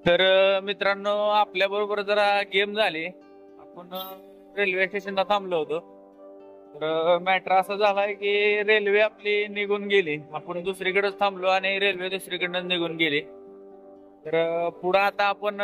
तर मित्रांनो, आपल्या बरोबर जरा गेम झाले. आपण रेल्वे स्टेशनला थांबलो होतो. तर मॅटर असा झालाय की रेल्वे आपली निघून गेली. आपण दुसरीकडेच थांबलो आणि रेल्वे दुसरीकडनं निघून गेली. तर पुढं आता आपण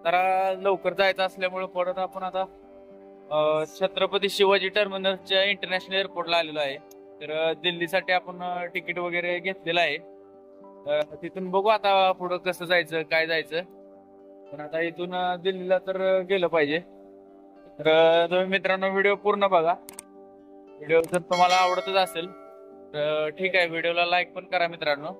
जरा लवकर जायचं असल्यामुळे परत आपण आता छत्रपती शिवाजी टर्मिनसच्या इंटरनॅशनल एअरपोर्टला आलेलो आहे. तर दिल्लीसाठी आपण तिकीट वगैरे घेतलेलं आहे. तिथून बघू आता पुढं कसं जायचं, काय जायचं. पण आता इथून दिल्लीला तर गेलं पाहिजे. तर तुम्ही मित्रांनो व्हिडिओ पूर्ण बघा. व्हिडिओ जर तुम्हाला आवडतच असेल तर ठीक आहे, व्हिडिओला लाईक पण करा मित्रांनो.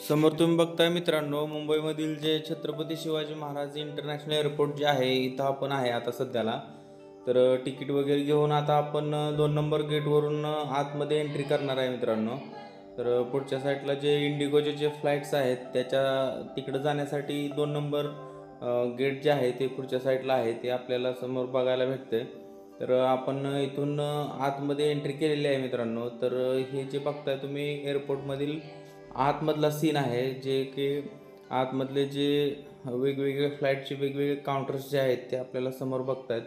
समोर तुम्ही बघताय मित्रांनो, मुंबईमधील जे छत्रपती शिवाजी महाराज इंटरनॅशनल एअरपोर्ट जे आहे, इथं आपण आहे आता सध्याला. तर तिकीट वगैरे घेऊन आता आपण 2 नंबर गेटवरून आतमध्ये एंट्री करणार आहे मित्रांनो. तर पुढच्या साईडला जे इंडिगोचे जे फ्लाईट्स आहेत त्याच्या तिकडं जाण्यासाठी 2 नंबर गेट जे आहे ते पुढच्या साईडला आहे, ते आपल्याला समोर बघायला भेटते. तर आपण इथून आतमध्ये एंट्री केलेली आहे मित्रांनो. तर हे जे बघताय तुम्ही एअरपोर्टमधील आतमधला सीन आहे, जे की आतमधले जे वेगवेगळे फ्लाईटचे वेगवेगळे काउंटर्स जे आहेत ते आपल्याला समोर बघतायत.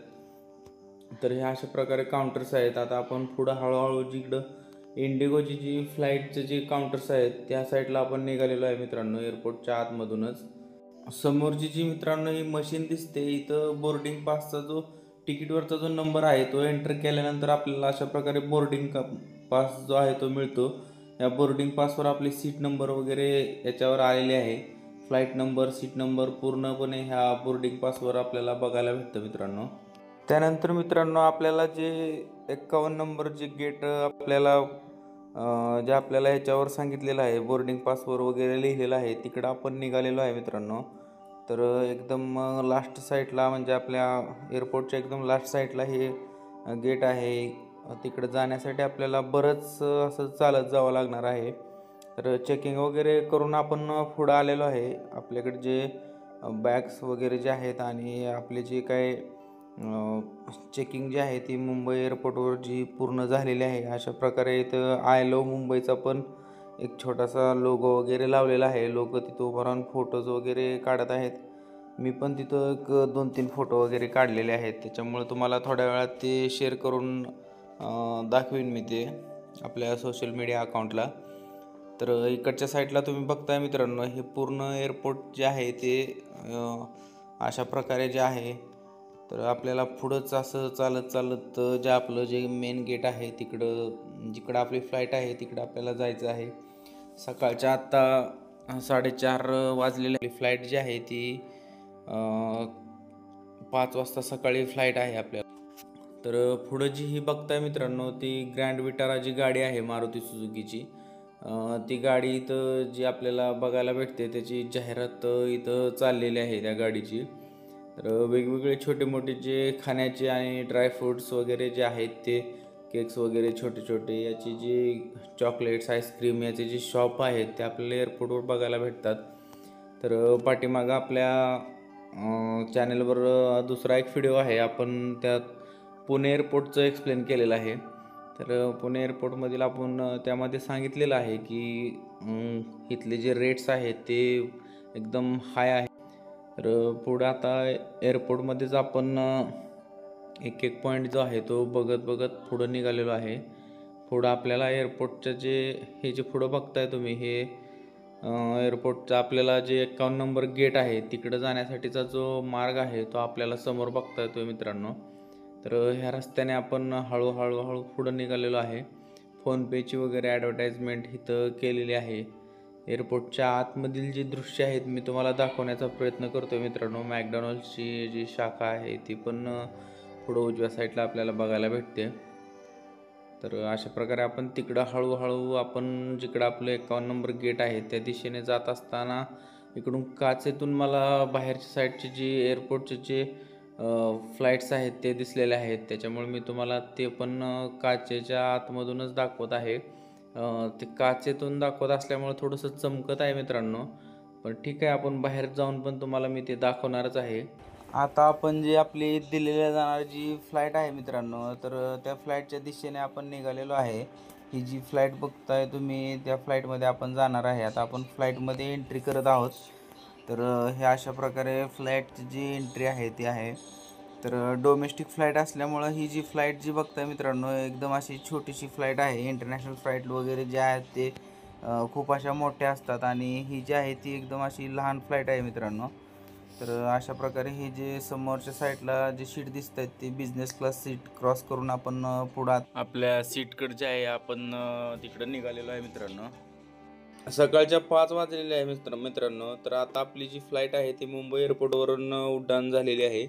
तर हे अशा प्रकारे काउंटर्स आहेत. आता आपण पुढं हळूहळू जिकडं इंडिगोची जी फ्लाईटचे जे काउंटर्स आहेत त्या साईडला आपण निघालेलो आहे मित्रांनो, एअरपोर्टच्या आतमधूनच. समोरची जी मित्रांनो ही मशीन दिसते, इथं बोर्डिंग पासचा जो तिकीटवरचा जो नंबर आहे तो एंटर केल्यानंतर आपल्याला अशा प्रकारे बोर्डिंग पास जो आहे तो मिळतो. या बोर्डिंग पासवर आपली सीट नंबर वगैरे याच्यावर आलेले आहे. फ्लाईट नंबर, सीट नंबर पूर्णपणे ह्या बोर्डिंग पासवर आपल्याला बघायला भेटतं मित्रांनो. त्यानंतर मित्रांनो आपल्याला जे 51 नंबर जे गेट आपल्याला जे आपल्याला ह्याच्यावर सांगितलेलं आहे, बोर्डिंग पासवर वगैरे लिहिलेलं आहे, तिकडं आपण निघालेलो आहे मित्रांनो. तर एकदम लास्ट साईडला म्हणजे आपल्या एअरपोर्टच्या एकदम लास्ट साईडला हे गेट आहे. तिकडं जाण्यासाठी आपल्याला बरंच असं चालत जावं लागणार आहे. तर चेकिंग वगैरे करून आपण पुढं आलेलो आहे. आपल्याकडे जे बॅग्स वगैरे जे आहेत आणि आपले जे काय चेकिंग जी आहे ती मुंबई एअरपोर्टवर जी पूर्ण झालेली आहे. अशा प्रकारे इथं आय लव्ह मुंबईचा पण एक छोटासा लोगो वगैरे लावलेला आहे. लोक तिथं उभं राहून फोटोज वगैरे काढत आहेत. मी पण तिथं एक 2-3 फोटो वगैरे काढलेले आहेत. त्याच्यामुळे तुम्हाला थोड्या वेळात ते शेअर करून दाखवीन मी ते आपल्या सोशल मीडिया अकाउंटला. तर इकडच्या साईडला तुम्ही बघताय मित्रांनो, हे पूर्ण एअरपोर्ट जे आहे ते अशा प्रकारे जे आहे. तर आपल्याला पुढंच असं चालत चालत जे आपलं जे मेन गेट आहे तिकडं, जिकडं आपली फ्लाईट आहे तिकडं आपल्याला जायचं आहे. सकाळच्या आत्ता 4:30 वाजलेली फ्लाईट जी आहे ती 5 वाजता सकाळी फ्लाईट आहे आपल्याला. तर पुढं जी ही बघताय मित्रांनो, ती ग्रँड विटारा जी गाडी आहे मारुती सुझुकीची, ती गाडी इथं जी आपल्याला बघायला भेटते त्याची जाहिरात इथं चाललेली आहे त्या गाडीची. तर वेगवेगळे छोटे मोठे जे खाण्याचे आणि ड्रायफ्रूट्स वगैरे जे आहेत ते केक्स वगैरे छोटे छोटे याची जी चॉकलेट्स, आईस्क्रीम याचे जे शॉप आहेत ते आपल्याला एअरपोर्टवर बघायला भेटतात. तर पाठीमागं आपल्या चॅनलवर दुसरा एक व्हिडिओ आहे, आपण त्यात पुणे एअरपोर्टचं एक्सप्लेन केलेलं आहे. तर पुणे एअरपोर्टमधील आपण त्यामध्ये सांगितलेलं आहे की इथले जे रेट्स आहेत ते एकदम हाय आहे. तर पुढं आता एअरपोर्टमध्येच आपण एक एक पॉईंट जो आहे तो बघत बघत पुढं निघालेलो आहे. पुढं आपल्याला एअरपोर्टचं जे हे जे पुढं बघताय तुम्ही, हे एअरपोर्टचं आपल्याला जे 51 नंबर गेट आहे तिकडं जाण्यासाठीचा जो मार्ग आहे तो आपल्याला समोर बघता येतो मित्रांनो. तर ह्या रस्त्याने आपण हळूहळू पुढं निघालेलो आहे. फोनपेची वगैरे ॲडव्हर्टाईजमेंट इथं केलेली आहे. एअरपोर्टच्या आतमधील जी दृश्य आहेत मी तुम्हाला दाखवण्याचा प्रयत्न करतो मित्रांनो. मॅकडॉनल्ड्सची जी शाखा आहे ती पण पुढं उजव्या साईडला आपल्याला बघायला भेटते. तर अशा प्रकारे आपण तिकडं हळूहळू आपण जिकडं आपलं 51 नंबर गेट आहे त्या दिशेने जात असताना इकडून काचेतून मला बाहेरच्या साईडचे जे एअरपोर्टचे जे फ्लाईट्स आहेत ते दिसलेले आहेत. त्याच्यामुळे मी तुम्हाला ते पण काचेच्या आतमधूनच दाखवत आहे. ते काचेतून दाखवत असल्यामुळे थोडंसं चमकत आहे मित्रांनो, पण ठीक आहे, आपण बाहेर जाऊन पण तुम्हाला मी ते दाखवणारच आहे. आता आपण जी आपली दिल्लीला जाणारी जी फ्लाईट आहे मित्रांनो, तर त्या फ्लाईटच्या दिशेने आपण निघालेलो आहे. ही जी फ्लाईट बघताय तुम्ही त्या फ्लाईटमध्ये आपण जाणार आहे. आता आपण फ्लाईटमध्ये एंट्री करत आहोत. तर हे अशा प्रकारे फ्लाईटची जी एंट्री आहे ती आहे. तर डोमेस्टिक फ्लाईट असल्यामुळं ही जी फ्लाईट जी बघताय मित्रांनो एकदम अशी छोटीशी फ्लाईट आहे. इंटरनॅशनल फ्लाईट वगैरे जे आहेत ते खूप अशा मोठ्या असतात आणि ही जी आहे ती एकदम अशी लहान फ्लाईट आहे मित्रांनो. तर अशा प्रकारे हे जे समोरच्या साईडला जे सीट दिसत आहेत ते बिझनेस क्लास सीट क्रॉस करून आपण पुढं आपल्या सीटकडे जे आहे आपण तिकडं निघालेलो आहे मित्रांनो. सकाळच्या 5 वाजलेले आहे मित्रांनो. तर आता आपली जी फ्लाईट आहे ती मुंबई एअरपोर्टवरून उड्डाण झालेली आहे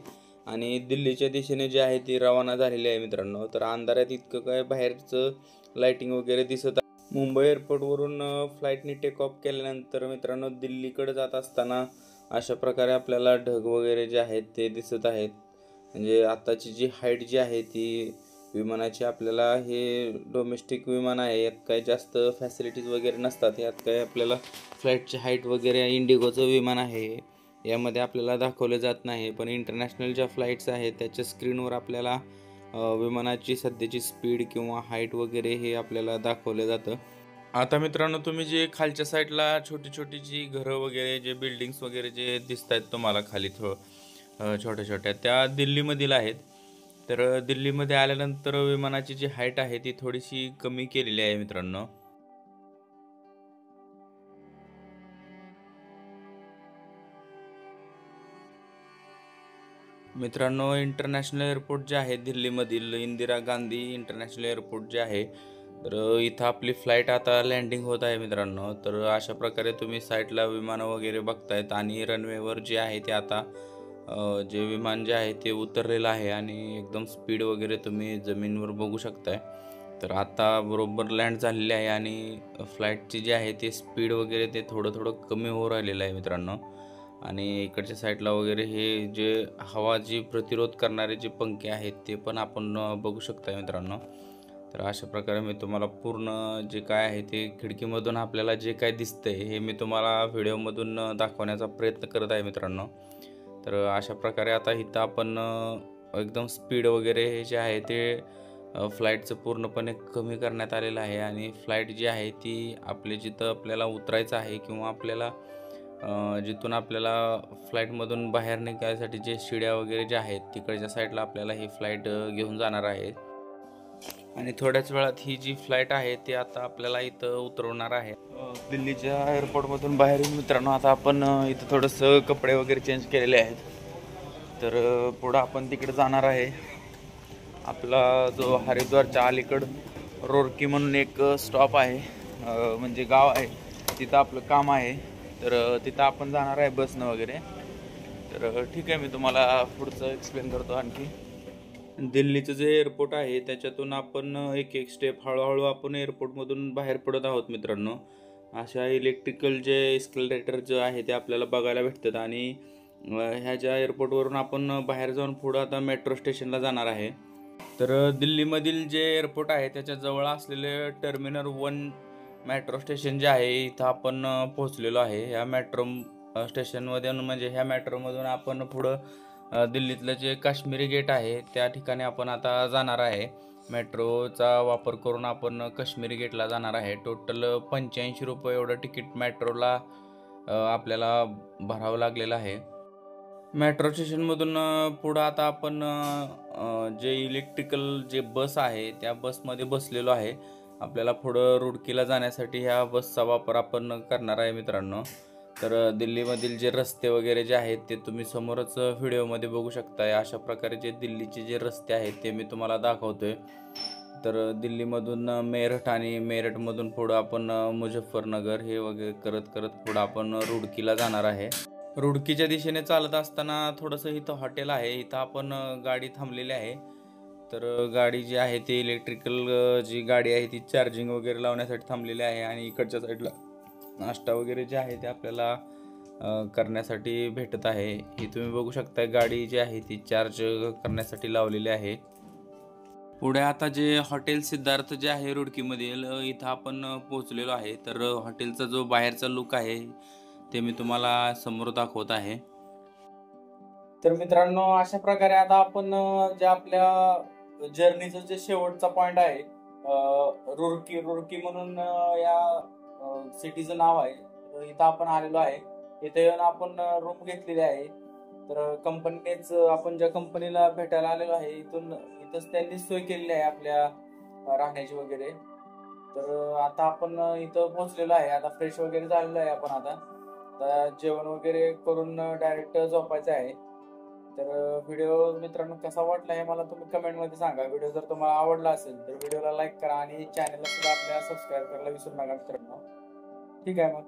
आणि दिल्लीच्या दिशेने जी आहे ती रवाना झालेली आहे मित्रांनो. तर अंधारात इतकं काय बाहेरचं लाईटिंग वगैरे दिसत आहे. मुंबई एअरपोर्टवरून फ्लाईटने टेक ऑफ केल्यानंतर मित्रांनो दिल्लीकडे जात असताना अशा प्रकारे आपल्याला ढग वगैरे जे आहेत ते दिसत आहेत. म्हणजे आताची जी हाईट जी आहे ती विमानाची आपल्याला हे डोमेस्टिक विमान आहे, यात काही जास्त फॅसिलिटीज वगैरे नसतात. यात काही आपल्याला फ्लाईटची हाईट वगैरे इंडिगोचं विमान आहे यामध्ये आपल्याला दाखवलं जात नाही. पण इंटरनॅशनल ज्या फ्लाईट्स आहेत त्याच्या स्क्रीनवर आपल्याला विमानाची सध्याची स्पीड किंवा हाईट वगैरे हे आपल्याला दाखवलं जातं. आता मित्रांनो तुम्ही जे खालच्या साईडला छोटी छोटी जी घरं वगैरे जे बिल्डिंग्स वगैरे जे दिसत आहेत तुम्हाला खाली छोट्या छोट्या त्या दिल्लीमधील आहेत. तर दिल्लीमध्ये आल्यानंतर विमानाची जी हाईट आहे ती थोडीशी कमी केलेली आहे मित्रांनो. मित्रांनो इंटरनॅशनल एअरपोर्ट जे आहे दिल्लीमधील इंदिरा गांधी इंटरनॅशनल एअरपोर्ट जे आहे तर इथं आपली फ्लाईट आता लँडिंग होत आहे मित्रांनो. तर अशा प्रकारे तुम्ही साईडला विमानं वगैरे बघतायत आणि रनवेवर जे आहे ते आता जे विमान जे आहे ते उतरलेलं आहे आणि एकदम स्पीड वगैरे तुम्ही जमीनवर बघू शकताय. तर आता बरोबर लँड झालेली आहे आणि फ्लाईटची जी आहे ते स्पीड वगैरे ते थोडं थोडं कमी होऊ राहिलेलं आहे मित्रांनो. आणि इकडच्या साईडला वगैरे हे जे हवा जी प्रतिरोध करणारे जे पंखे आहेत ते पण आपण बघू शकता मित्रांनो. तर अशा प्रकारे मी तुम्हाला पूर्ण जे काय आहे ते खिडकीमधून आपल्याला जे काय दिसतंय हे मी तुम्हाला व्हिडिओमधून दाखवण्याचा प्रयत्न करत आहे मित्रांनो. तर अशा प्रकारे आता इथं आपण एकदम स्पीड वगैरे हे जे आहे ते फ्लाईटचं पूर्णपणे कमी करण्यात आलेलं आहे आणि फ्लाईट जी आहे ती आपले जिथं आपल्याला उतरायचं आहे किंवा आपल्याला जिथून आपल्याला फ्लाईटमधून बाहेर निघायसाठी जे शिड्या वगैरे ज्या आहेत तिकडच्या साईडला आपल्याला ही फ्लाईट घेऊन जाणार आहे. आणि थोड्याच वेळात ही जी फ्लाईट आहे ती आता आपल्याला इथं उतरवणार आहे. दिल्लीच्या एअरपोर्टमधून बाहेर येऊन मित्रांनो आता आपण इथं थोडंसं कपडे वगैरे चेंज केलेले आहेत. तर पुढं आपण तिकडे जाणार आहे. आपला जो हरिद्वारच्या अलीकड रोरकी म्हणून एक स्टॉप आहे म्हणजे गाव आहे तिथं आपलं काम आहे. तर तिथं आपण जाणार आहे बसनं वगैरे. तर ठीक आहे मी तुम्हाला पुढचं एक्सप्लेन करतो आणखी. दिल्लीचं जे एअरपोर्ट आहे त्याच्यातून आपण एक एक स्टेप हळूहळू आपण एअरपोर्टमधून बाहेर पडत आहोत मित्रांनो. अशा इलेक्ट्रिकल जे एस्केलेटर जे आहे ते आपल्याला बघायला भेटतात आणि ह्या ज्या एअरपोर्टवरून आपण बाहेर जाऊन पुढं आता मेट्रो स्टेशनला जाणार आहे. तर दिल्लीमधील जे एअरपोर्ट आहे त्याच्या जवळ असलेले टर्मिनल 1 मेट्रो स्टेशन जे आहे इथं आपण पोहोचलेलो आहे. ह्या मेट्रो स्टेशनमध्ये म्हणजे ह्या मेट्रोमधून आपण पुढं दिल्लीतलं जे काश्मीरी गेट आहे त्या ठिकाणी आपण आता जाणार आहे. मेट्रोचा वापर करून आपण काश्मीरी गेटला जाणार आहे. टोटल 85 रुपये एवढं तिकीट मेट्रोला आपल्याला भरावं लागलेलं आहे. मेट्रो स्टेशनमधून पुढं आता आपण जे इलेक्ट्रिकल जे बस आहे त्या बसमध्ये बसलेलो आहे. आपल्याला पुढं रुडकीला जाण्यासाठी ह्या बसचा वापर आपण करणार आहे मित्रांनो. तर दिल्लीमधील जे रस्ते वगैरे जे आहेत ते तुम्ही समोरच व्हिडिओमध्ये बघू शकताय. अशा प्रकारे जे दिल्लीचे जे रस्ते आहेत ते मी तुम्हाला दाखवतोय. तर दिल्लीमधून मेरठ आणि मेरठमधून पुढं आपण मुझफ्फरनगर हे वगैरे करत करत पुढं आपण रुडकीला जाणार आहे. रुडकीच्या दिशेने चालत असताना थोडंसं इथं हॉटेल आहे. इथं आपण गाडी थांबलेली आहे. तर गाडी जी आहे ती इलेक्ट्रिकल जी गाडी आहे ती चार्जिंग वगैरे लावण्यासाठी थांबलेली आहे आणि इकडच्या साईडला नाश्ता वगैरे जे आहे ते आपल्याला करण्यासाठी भेटत आहे. ही तुम्ही बघू शकता गाडी जी आहे ती चार्ज करण्यासाठी लावलेली आहे. पुढे आता जे हॉटेल सिद्धार्थ जे आहे रुडकीमधील इथं आपण पोहोचलेलो आहे. तर हॉटेलचा जो बाहेरचा लुक आहे ते मी तुम्हाला समोर दाखवत आहे. तर मित्रांनो अशा प्रकारे आता आपण जे आपल्या जर्नीचं जे शेवटचा पॉइंट आहे रुरकी म्हणून या सिटीचं नाव आहे. इथं आपण आलेलो आहे. इथे येऊन आपण रूम घेतलेली आहे. तर कंपनीनेच आपण ज्या कंपनीला भेटायला आलेलो आहे इथंच त्यांनी सोय केलेली आहे आपल्या राहण्याची वगैरे. तर आता आपण इथं पोहोचलेलो आहे. आता फ्रेश वगैरे झालेलो आहे आपण. आता जेवण वगैरे करून डायरेक्ट झोपायचं आहे. तर व्हिडिओ मित्रांनो कसा वाटला हे मला तुम्ही कमेंटमध्ये सांगा. व्हिडिओ जर तुम्हाला आवडला असेल तर व्हिडिओला लाईक करा आणि चॅनलला सुद्धा आपल्या सबस्क्राईब करायला विसरू नका मित्रांनो. ठीक आहे मग.